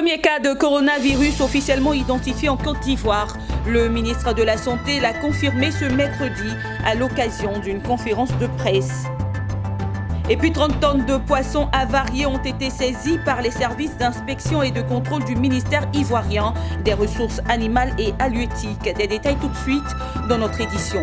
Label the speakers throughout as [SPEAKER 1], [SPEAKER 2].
[SPEAKER 1] Premier cas de coronavirus officiellement identifié en Côte d'Ivoire. Le ministre de la Santé l'a confirmé ce mercredi à l'occasion d'une conférence de presse. Et puis 30 tonnes de poissons avariés ont été saisies par les services d'inspection et de contrôle du ministère ivoirien des ressources animales et halieutiques. Des détails tout de suite dans notre édition.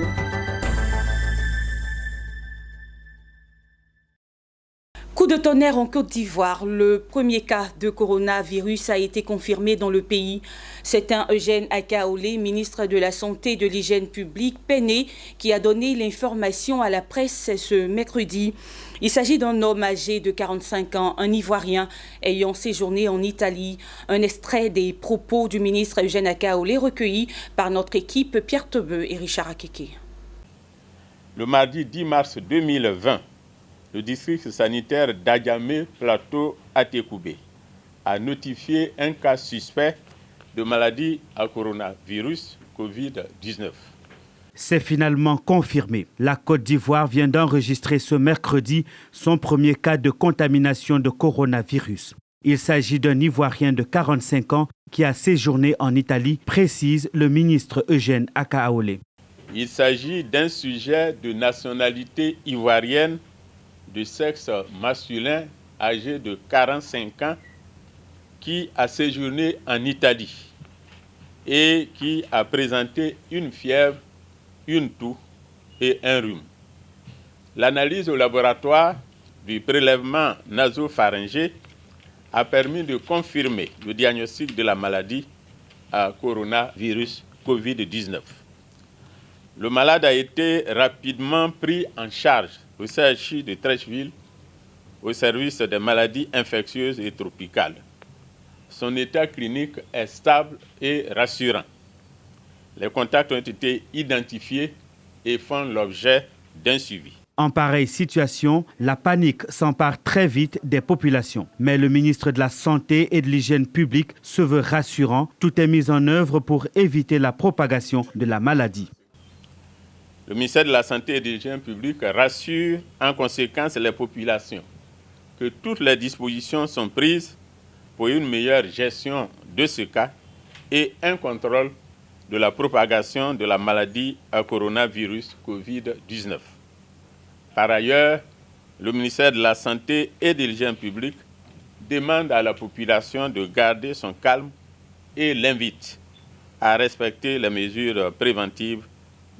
[SPEAKER 1] Coup de tonnerre en Côte d'Ivoire. Le premier cas de coronavirus a été confirmé dans le pays. C'est un Eugène Akaolé, ministre de la Santé et de l'Hygiène publique, peiné, qui a donné l'information à la presse ce mercredi. Il s'agit d'un homme âgé de 45 ans, un Ivoirien ayant séjourné en Italie. Un extrait des propos du ministre Eugène Akaolé recueilli par notre équipe Pierre Tebeu et Richard Akeke.
[SPEAKER 2] Le mardi 10 mars 2020, le district sanitaire d'Adjamé Plateau Atekoubé a notifié un cas suspect de maladie à coronavirus Covid-19.
[SPEAKER 3] C'est finalement confirmé. La Côte d'Ivoire vient d'enregistrer ce mercredi son premier cas de contamination de coronavirus. Il s'agit d'un Ivoirien de 45 ans qui a séjourné en Italie, précise le ministre Eugène Akaolé.
[SPEAKER 2] Il s'agit d'un sujet de nationalité ivoirienne de sexe masculin âgé de 45 ans qui a séjourné en Italie et qui a présenté une fièvre, une toux et un rhume. L'analyse au laboratoire du prélèvement nasopharyngé a permis de confirmer le diagnostic de la maladie à coronavirus Covid-19. Le malade a été rapidement pris en charge au CHU de Treichville, au service des maladies infectieuses et tropicales. Son état clinique est stable et rassurant. Les contacts ont été identifiés et font l'objet d'un suivi.
[SPEAKER 3] En pareille situation, la panique s'empare très vite des populations. Mais le ministre de la Santé et de l'Hygiène publique se veut rassurant. Tout est mis en œuvre pour éviter la propagation de la maladie.
[SPEAKER 2] Le ministère de la Santé et de l'Hygiène publique rassure en conséquence les populations que toutes les dispositions sont prises pour une meilleure gestion de ce cas et un contrôle de la propagation de la maladie à coronavirus Covid-19. Par ailleurs, le ministère de la Santé et de l'Hygiène publique demande à la population de garder son calme et l'invite à respecter les mesures préventives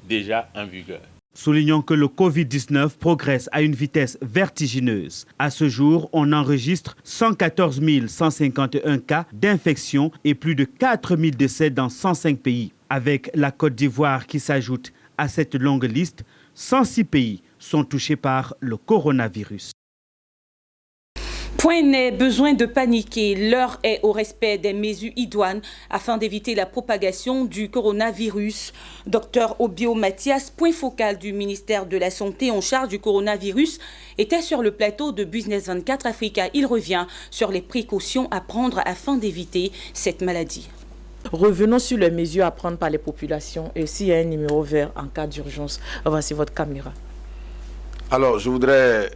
[SPEAKER 2] déjà en vigueur.
[SPEAKER 3] Soulignons que le Covid-19 progresse à une vitesse vertigineuse. À ce jour, on enregistre 114 151 cas d'infection et plus de 4 000 décès dans 105 pays. Avec la Côte d'Ivoire qui s'ajoute à cette longue liste, 106 pays sont touchés par le coronavirus.
[SPEAKER 1] Point n'est besoin de paniquer. L'heure est au respect des mesures idoines afin d'éviter la propagation du coronavirus. Dr Obio Mathias, point focal du ministère de la Santé en charge du coronavirus, était sur le plateau de Business 24 Africa. Il revient sur les précautions à prendre afin d'éviter cette maladie.
[SPEAKER 4] Revenons sur les mesures à prendre par les populations et s'il y a un numéro vert en cas d'urgence. Voici votre caméra.
[SPEAKER 5] Alors, je voudrais,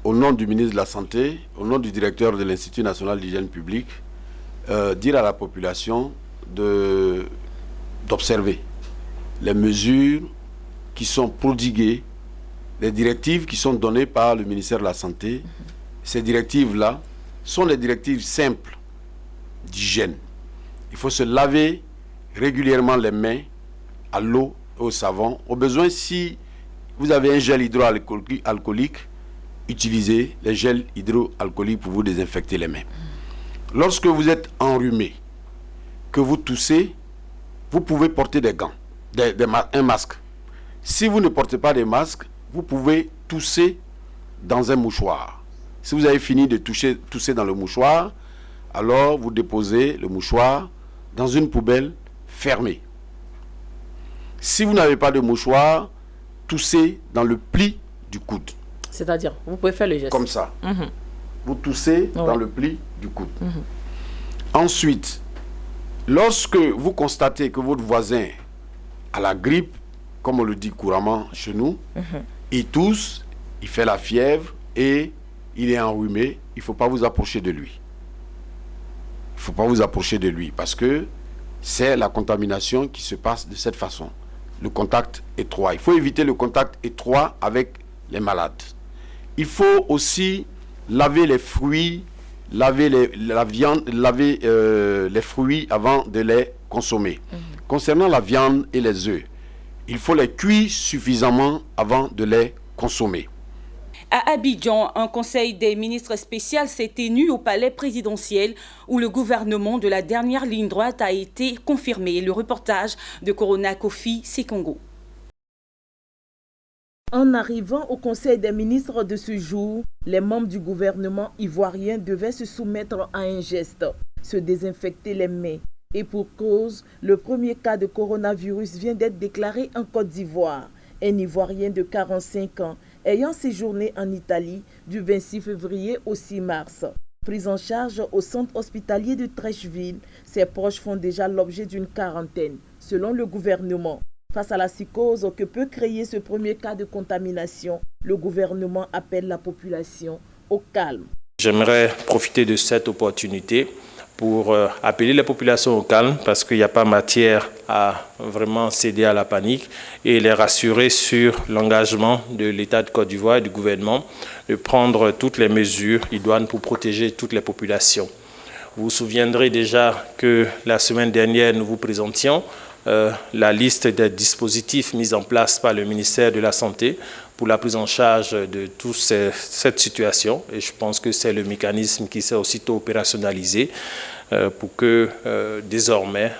[SPEAKER 5] au nom du ministre de la Santé, au nom du directeur de l'Institut national d'hygiène publique, dire à la population d'observer les mesures qui sont prodiguées, les directives qui sont données par le ministère de la Santé. Ces directives-là sont des directives simples d'hygiène. Il faut se laver régulièrement les mains à l'eau et au savon. Au besoin, si vous avez un gel hydroalcoolique, utilisez les gels hydroalcooliques pour vous désinfecter les mains. Lorsque vous êtes enrhumé, que vous toussez, vous pouvez porter des gants, un masque. Si vous ne portez pas de masque, vous pouvez tousser dans un mouchoir. Si vous avez fini de tousser dans le mouchoir, alors vous déposez le mouchoir dans une poubelle fermée. Si vous n'avez pas de mouchoir, toussez dans le pli du coude.
[SPEAKER 4] C'est-à-dire, vous pouvez faire le geste.
[SPEAKER 5] Comme ça. Vous toussez dans le pli du coude. Ensuite, lorsque vous constatez que votre voisin a la grippe, comme on le dit couramment chez nous, il tousse, il fait la fièvre et il est enrhumé, il ne faut pas vous approcher de lui. ne faut pas vous approcher de lui parce que c'est la contamination qui se passe de cette façon. Le contact étroit. Il faut éviter le contact étroit avec les malades. Il faut aussi laver les fruits, laver la viande, laver les fruits avant de les consommer. Concernant la viande et les œufs, il faut les cuire suffisamment avant de les consommer.
[SPEAKER 1] À Abidjan, un conseil des ministres spécial s'est tenu au palais présidentiel où le gouvernement de la dernière ligne droite a été confirmé. Le reportage de Corona Kofi Sekongo.
[SPEAKER 4] En arrivant au conseil des ministres de ce jour, les membres du gouvernement ivoirien devaient se soumettre à un geste, se désinfecter les mains. Et pour cause, le premier cas de coronavirus vient d'être déclaré en Côte d'Ivoire. Un Ivoirien de 45 ans ayant séjourné en Italie du 26 février au 6 mars. Pris en charge au centre hospitalier de Trècheville, ses proches font déjà l'objet d'une quarantaine, selon le gouvernement. Face à la psychose que peut créer ce premier cas de contamination, le gouvernement appelle la population au calme.
[SPEAKER 6] J'aimerais profiter de cette opportunité pour appeler les populations au calme parce qu'il n'y a pas matière à vraiment céder à la panique et les rassurer sur l'engagement de l'État de Côte d'Ivoire et du gouvernement de prendre toutes les mesures idoines pour protéger toutes les populations. Vous vous souviendrez déjà que la semaine dernière, nous vous présentions la liste des dispositifs mis en place par le ministère de la Santé pour la prise en charge de toute cette situation. Et je pense que c'est le mécanisme qui s'est aussitôt opérationnalisé pour que désormais,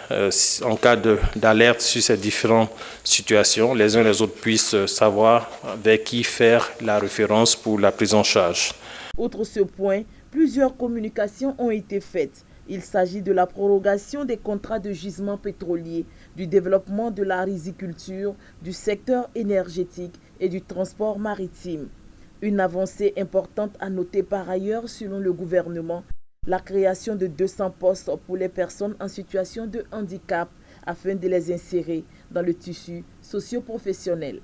[SPEAKER 6] en cas d'alerte sur ces différentes situations, les uns et les autres puissent savoir vers qui faire la référence pour la prise en charge.
[SPEAKER 4] Outre ce point, plusieurs communications ont été faites. Il s'agit de la prorogation des contrats de gisement pétrolier, du développement de la riziculture, du secteur énergétique et du transport maritime. Une avancée importante à noter par ailleurs selon le gouvernement, la création de 200 postes pour les personnes en situation de handicap afin de les insérer dans le tissu socio-professionnel.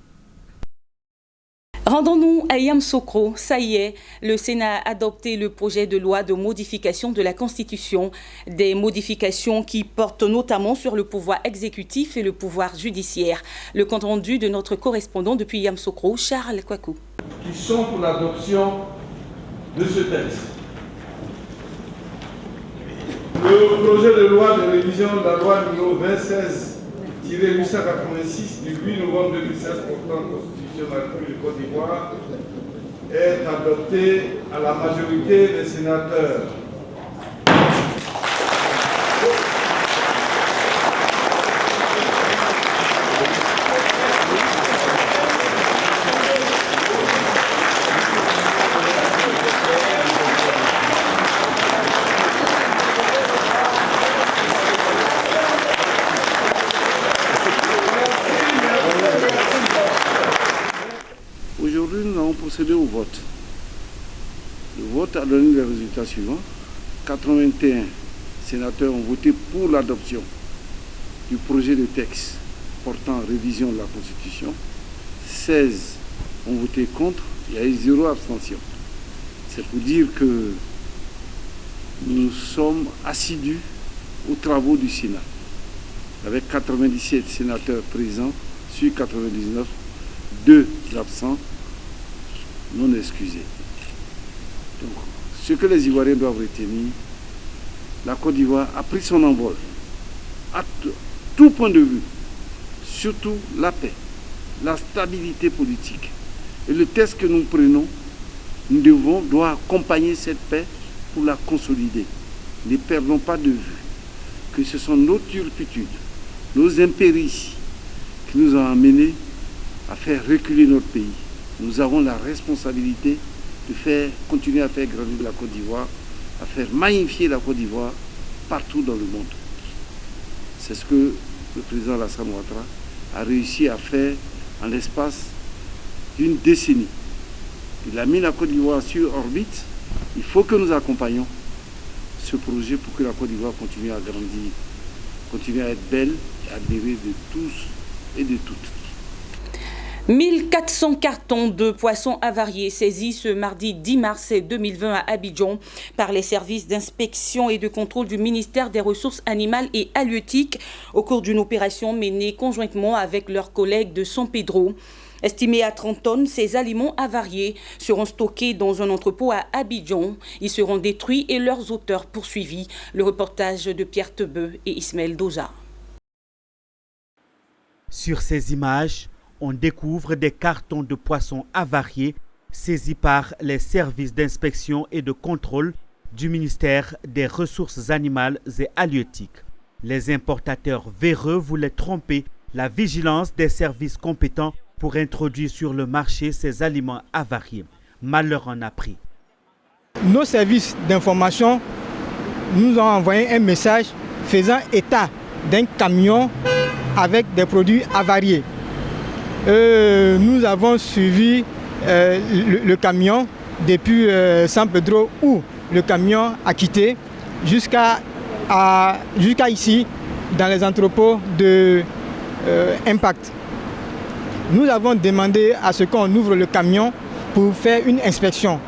[SPEAKER 1] Rendons-nous à Yamoussoukro. Ça y est, le Sénat a adopté le projet de loi de modification de la Constitution. Des modifications qui portent notamment sur le pouvoir exécutif et le pouvoir judiciaire. Le compte rendu de notre correspondant depuis Yamoussoukro, Charles Kwaku.
[SPEAKER 7] Qui sont pour l'adoption de ce texte. Le projet de loi de révision de la loi numéro 26-886 du 8 novembre 2016 portant constitution de la République de Côte d'Ivoire est adopté à la majorité des sénateurs. Procéder au vote. Le vote a donné les résultats suivants. 81 sénateurs ont voté pour l'adoption du projet de texte portant révision de la Constitution. 16 ont voté contre, il y a eu 0 abstention. C'est pour dire que nous sommes assidus aux travaux du Sénat. Avec 97 sénateurs présents sur 99, 2 absents non excusés. Donc, ce que les Ivoiriens doivent retenir, la Côte d'Ivoire a pris son envol à tout point de vue, surtout la paix, la stabilité politique. Et le texte que nous prenons, doit accompagner cette paix pour la consolider. Ne perdons pas de vue que ce sont nos turpitudes, nos impérities qui nous ont amenés à faire reculer notre pays. Nous avons la responsabilité de continuer à faire grandir la Côte d'Ivoire, à faire magnifier la Côte d'Ivoire partout dans le monde. C'est ce que le président Alassane Ouattara a réussi à faire en l'espace d'une décennie. Il a mis la Côte d'Ivoire sur orbite. Il faut que nous accompagnions ce projet pour que la Côte d'Ivoire continue à grandir, continue à être belle et admirée de tous et de toutes.
[SPEAKER 1] 1400 cartons de poissons avariés saisis ce mardi 10 mars 2020 à Abidjan par les services d'inspection et de contrôle du ministère des Ressources animales et halieutiques au cours d'une opération menée conjointement avec leurs collègues de San Pedro. Estimés à 30 tonnes, ces aliments avariés seront stockés dans un entrepôt à Abidjan. Ils seront détruits et leurs auteurs poursuivis. Le reportage de Pierre Tebeu et Ismaël Doza.
[SPEAKER 3] Sur ces images, on découvre des cartons de poissons avariés saisis par les services d'inspection et de contrôle du ministère des Ressources animales et halieutiques. Les importateurs véreux voulaient tromper la vigilance des services compétents pour introduire sur le marché ces aliments avariés. Malheur en a pris.
[SPEAKER 8] Nos services d'information nous ont envoyé un message faisant état d'un camion avec des produits avariés. Nous avons suivi le camion depuis San Pedro où le camion a quitté jusqu'à ici dans les entrepôts de Impact. Nous avons demandé à ce qu'on ouvre le camion pour faire une inspection.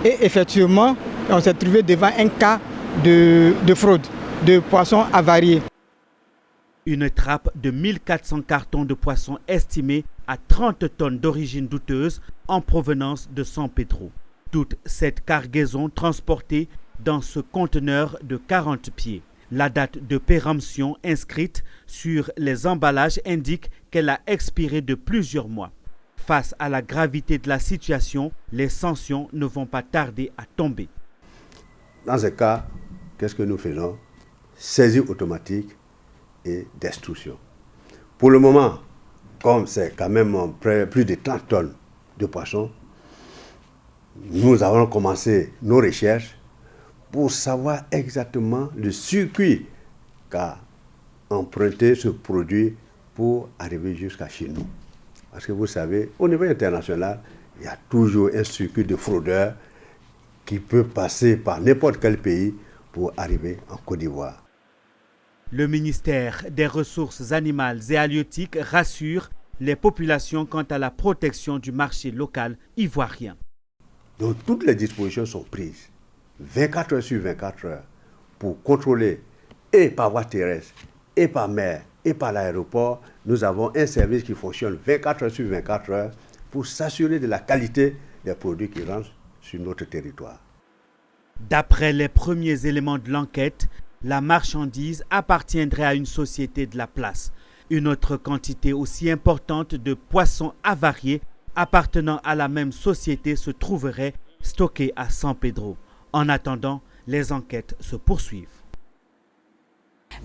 [SPEAKER 8] Et effectivement, on s'est trouvé devant un cas de fraude de poissons avariés.
[SPEAKER 3] Une trappe de 1400 cartons de poissons estimés à 30 tonnes d'origine douteuse en provenance de San Pedro. Toute cette cargaison transportée dans ce conteneur de 40 pieds. La date de péremption inscrite sur les emballages indique qu'elle a expiré de plusieurs mois. Face à la gravité de la situation, les sanctions ne vont pas tarder à tomber.
[SPEAKER 9] Dans ce cas, qu'est-ce que nous faisons? Saisie automatique et destruction. Pour le moment, comme c'est quand même plus de 30 tonnes de poissons, nous avons commencé nos recherches pour savoir exactement le circuit qu'a emprunté ce produit pour arriver jusqu'à chez nous. Parce que vous savez, au niveau international, il y a toujours un circuit de fraudeurs qui peut passer par n'importe quel pays pour arriver en Côte d'Ivoire.
[SPEAKER 3] Le ministère des Ressources animales et halieutiques rassure les populations quant à la protection du marché local ivoirien.
[SPEAKER 9] Donc toutes les dispositions sont prises 24 heures sur 24 heures pour contrôler et par voie terrestre et par mer et par l'aéroport. Nous avons un service qui fonctionne 24 heures sur 24 heures pour s'assurer de la qualité des produits qui rentrent sur notre territoire.
[SPEAKER 3] D'après les premiers éléments de l'enquête, la marchandise appartiendrait à une société de la place. Une autre quantité aussi importante de poissons avariés appartenant à la même société se trouverait stockée à San Pedro. En attendant, les enquêtes se poursuivent.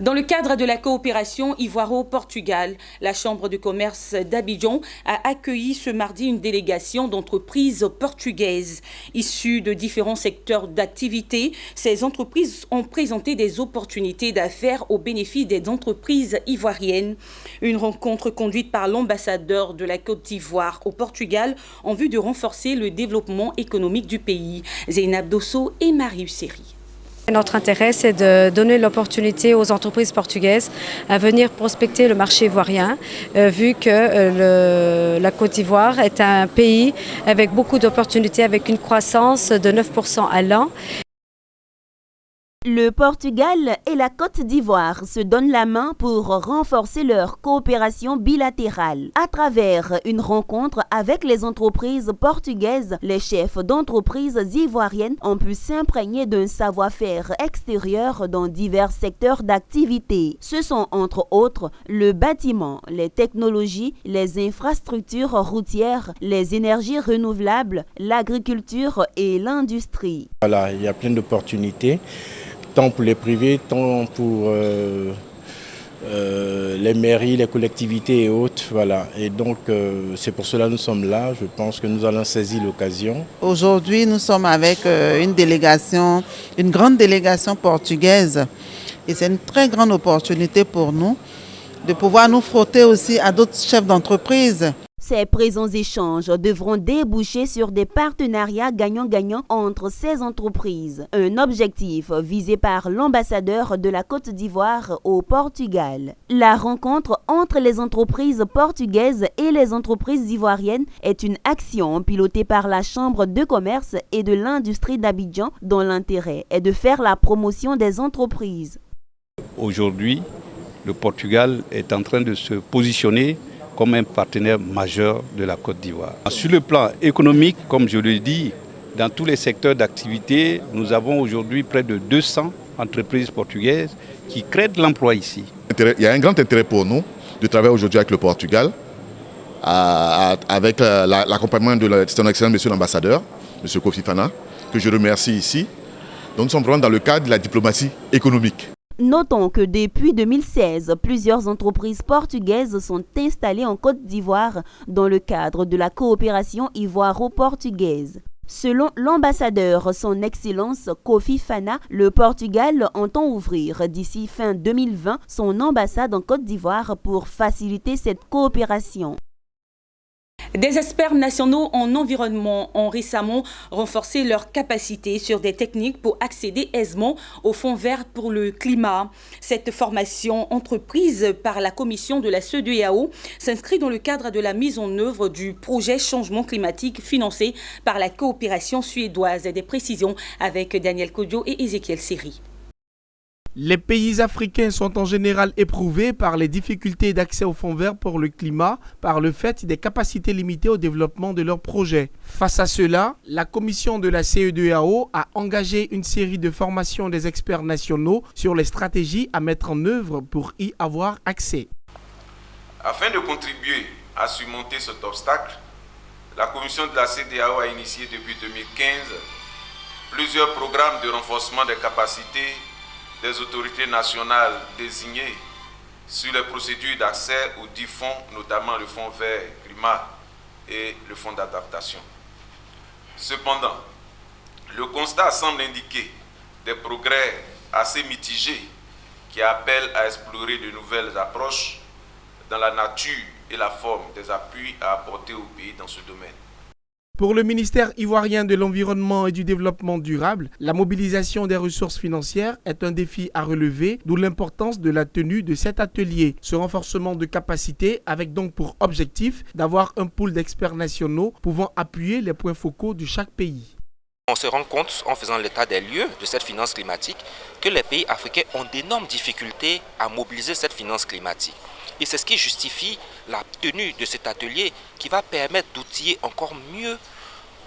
[SPEAKER 1] Dans le cadre de la coopération Ivoiro-Portugal, la Chambre de commerce d'Abidjan a accueilli ce mardi une délégation d'entreprises portugaises. Issues de différents secteurs d'activité, ces entreprises ont présenté des opportunités d'affaires au bénéfice des entreprises ivoiriennes. Une rencontre conduite par l'ambassadeur de la Côte d'Ivoire au Portugal en vue de renforcer le développement économique du pays. Zeynab Dosso et Marie Usseri.
[SPEAKER 10] Notre intérêt, c'est de donner l'opportunité aux entreprises portugaises à venir prospecter le marché ivoirien, vu que la Côte d'Ivoire est un pays avec beaucoup d'opportunités, avec une croissance de 9% à l'an.
[SPEAKER 11] Le Portugal et la Côte d'Ivoire se donnent la main pour renforcer leur coopération bilatérale. À travers une rencontre avec les entreprises portugaises, les chefs d'entreprises ivoiriennes ont pu s'imprégner d'un savoir-faire extérieur dans divers secteurs d'activité. Ce sont entre autres le bâtiment, les technologies, les infrastructures routières, les énergies renouvelables, l'agriculture et l'industrie.
[SPEAKER 12] Voilà, il y a plein d'opportunités. Tant pour les privés, tant pour les mairies, les collectivités et autres. Voilà. Et donc, c'est pour cela que nous sommes là. Je pense que nous allons saisir l'occasion.
[SPEAKER 13] Aujourd'hui, nous sommes avec une délégation, une grande délégation portugaise. Et c'est une très grande opportunité pour nous de pouvoir nous frotter aussi à d'autres chefs d'entreprise.
[SPEAKER 11] Ces présents échanges devront déboucher sur des partenariats gagnant-gagnant entre ces entreprises. Un objectif visé par l'ambassadeur de la Côte d'Ivoire au Portugal. La rencontre entre les entreprises portugaises et les entreprises ivoiriennes est une action pilotée par la Chambre de commerce et de l'industrie d'Abidjan dont l'intérêt est de faire la promotion des entreprises.
[SPEAKER 14] Aujourd'hui, le Portugal est en train de se positionner comme un partenaire majeur de la Côte d'Ivoire. Sur le plan économique, comme je le dis, dans tous les secteurs d'activité, nous avons aujourd'hui près de 200 entreprises portugaises qui créent de l'emploi ici.
[SPEAKER 15] Il y a un grand intérêt pour nous de travailler aujourd'hui avec le Portugal, avec l'accompagnement de son excellent monsieur l'ambassadeur, monsieur Kofi Fana, que je remercie ici. Donc nous sommes vraiment dans le cadre de la diplomatie économique.
[SPEAKER 11] Notons que depuis 2016, plusieurs entreprises portugaises sont installées en Côte d'Ivoire dans le cadre de la coopération ivoiro-portugaise. Selon l'ambassadeur, son Excellence Kofi Fana, le Portugal entend ouvrir d'ici fin 2020 son ambassade en Côte d'Ivoire pour faciliter cette coopération.
[SPEAKER 1] Des experts nationaux en environnement ont récemment renforcé leurs capacités sur des techniques pour accéder aisément au Fonds vert pour le climat. Cette formation entreprise par la commission de la CEDEAO s'inscrit dans le cadre de la mise en œuvre du projet Changement climatique financé par la coopération suédoise. Des précisions avec Daniel Kodjo et Ézéchiel Seri.
[SPEAKER 16] Les pays africains sont en général éprouvés par les difficultés d'accès au fonds vert pour le climat par le fait des capacités limitées au développement de leurs projets. Face à cela, la commission de la CEDEAO a engagé une série de formations des experts nationaux sur les stratégies à mettre en œuvre pour y avoir accès.
[SPEAKER 17] Afin de contribuer à surmonter cet obstacle, la commission de la CEDEAO a initié depuis 2015 plusieurs programmes de renforcement des capacités des autorités nationales désignées sur les procédures d'accès aux 10 fonds, notamment le Fonds vert climat et le Fonds d'adaptation. Cependant, le constat semble indiquer des progrès assez mitigés qui appellent à explorer de nouvelles approches dans la nature et la forme des appuis à apporter au pays dans ce domaine.
[SPEAKER 16] Pour le ministère ivoirien de l'Environnement et du Développement durable, la mobilisation des ressources financières est un défi à relever, d'où l'importance de la tenue de cet atelier. Ce renforcement de capacité avec donc pour objectif d'avoir un pool d'experts nationaux pouvant appuyer les points focaux de chaque pays.
[SPEAKER 18] On se rend compte, en faisant l'état des lieux de cette finance climatique, que les pays africains ont d'énormes difficultés à mobiliser cette finance climatique. Et c'est ce qui justifie la tenue de cet atelier qui va permettre d'outiller encore mieux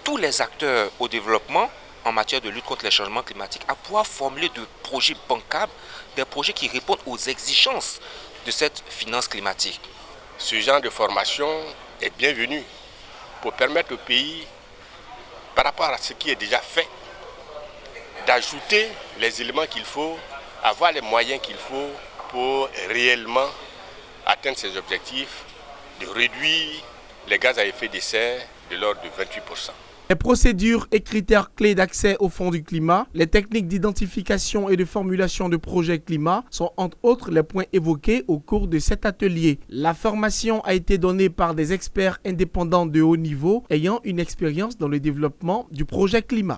[SPEAKER 18] tous les acteurs au développement en matière de lutte contre les changements climatiques à pouvoir formuler de projets bancables, des projets qui répondent aux exigences de cette finance climatique.
[SPEAKER 19] Ce genre de formation est bienvenu pour permettre au pays, par rapport à ce qui est déjà fait, d'ajouter les éléments qu'il faut, avoir les moyens qu'il faut pour réellement atteindre ses objectifs, de réduire les gaz à effet de serre de l'ordre de 28%.
[SPEAKER 16] Les procédures et critères clés d'accès au fonds du climat, les techniques d'identification et de formulation de projets climat sont entre autres les points évoqués au cours de cet atelier. La formation a été donnée par des experts indépendants de haut niveau ayant une expérience dans le développement du projet climat.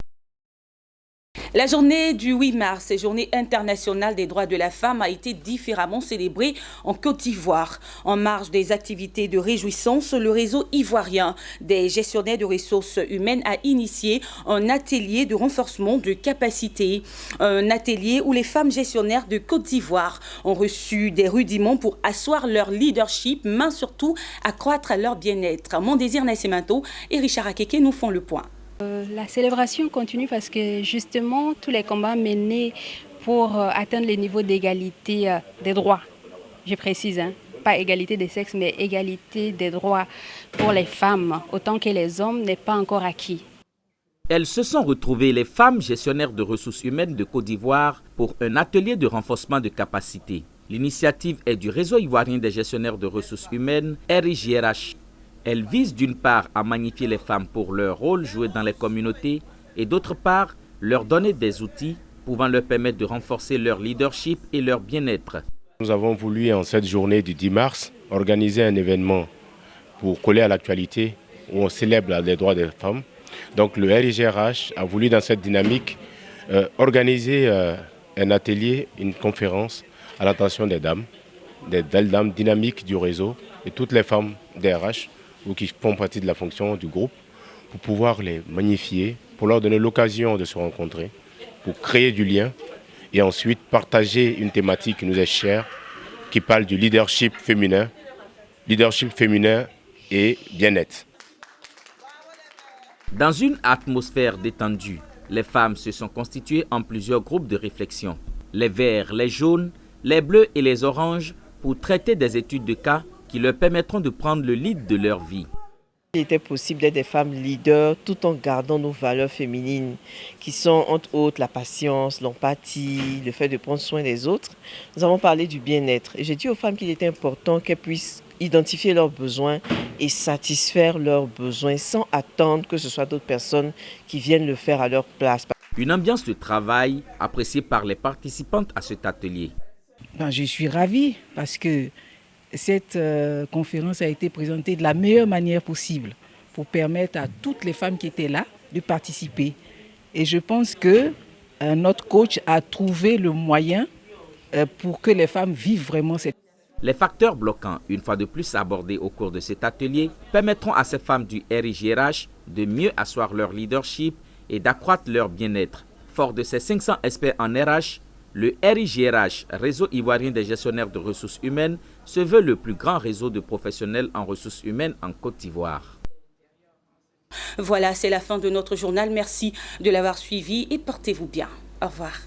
[SPEAKER 1] La journée du 8 mars, journée internationale des droits de la femme, a été différemment célébrée en Côte d'Ivoire. En marge des activités de réjouissance, le réseau ivoirien des gestionnaires de ressources humaines a initié un atelier de renforcement de capacité. Un atelier où les femmes gestionnaires de Côte d'Ivoire ont reçu des rudiments pour asseoir leur leadership, mais surtout accroître leur bien-être. Mon désir Nascimento et Richard Akeke nous font le point.
[SPEAKER 20] La célébration continue parce que justement tous les combats menés pour atteindre les niveaux d'égalité des droits, je précise, pas égalité des sexes mais égalité des droits pour les femmes autant que les hommes n'est pas encore acquis.
[SPEAKER 21] Elles se sont retrouvées, les femmes gestionnaires de ressources humaines de Côte d'Ivoire, pour un atelier de renforcement de capacité. L'initiative est du réseau ivoirien des gestionnaires de ressources humaines, RIGRH. Elle vise d'une part à magnifier les femmes pour leur rôle joué dans les communautés et d'autre part leur donner des outils pouvant leur permettre de renforcer leur leadership et leur bien-être.
[SPEAKER 12] Nous avons voulu en cette journée du 10 mars organiser un événement
[SPEAKER 19] pour coller à l'actualité où on célèbre les droits des femmes. Donc le RIGRH a voulu dans cette dynamique organiser un atelier, une conférence à l'attention des dames dynamiques du réseau et toutes les femmes DRH ou qui font partie de la fonction du groupe pour pouvoir les magnifier, pour leur donner l'occasion de se rencontrer, pour créer du lien et ensuite partager une thématique qui nous est chère, qui parle du leadership féminin et bien-être.
[SPEAKER 21] Dans une atmosphère détendue, les femmes se sont constituées en plusieurs groupes de réflexion. Les verts, les jaunes, les bleus et les oranges pour traiter des études de cas qui leur permettront de prendre le lead de leur vie.
[SPEAKER 2] Il était possible d'être des femmes leaders tout en gardant nos valeurs féminines qui sont entre autres la patience, l'empathie, le fait de prendre soin des autres. Nous avons parlé du bien-être et j'ai dit aux femmes qu'il était important qu'elles puissent identifier leurs besoins et satisfaire leurs besoins sans attendre que ce soit d'autres personnes qui viennent le faire à leur place.
[SPEAKER 21] Une ambiance de travail appréciée par les participantes à cet atelier.
[SPEAKER 22] Je suis ravie parce que cette conférence a été présentée de la meilleure manière possible pour permettre à toutes les femmes qui étaient là de participer. Et je pense que notre coach a trouvé le moyen pour que les femmes vivent vraiment cette.
[SPEAKER 21] Les facteurs bloquants, une fois de plus abordés au cours de cet atelier, permettront à ces femmes du RIGRH de mieux asseoir leur leadership et d'accroître leur bien-être. Fort de ces 500 experts en RH, le RIGRH, Réseau ivoirien des gestionnaires de ressources humaines, se veut le plus grand réseau de professionnels en ressources humaines en Côte d'Ivoire.
[SPEAKER 1] Voilà, c'est la fin de notre journal. Merci de l'avoir suivi et portez-vous bien. Au revoir.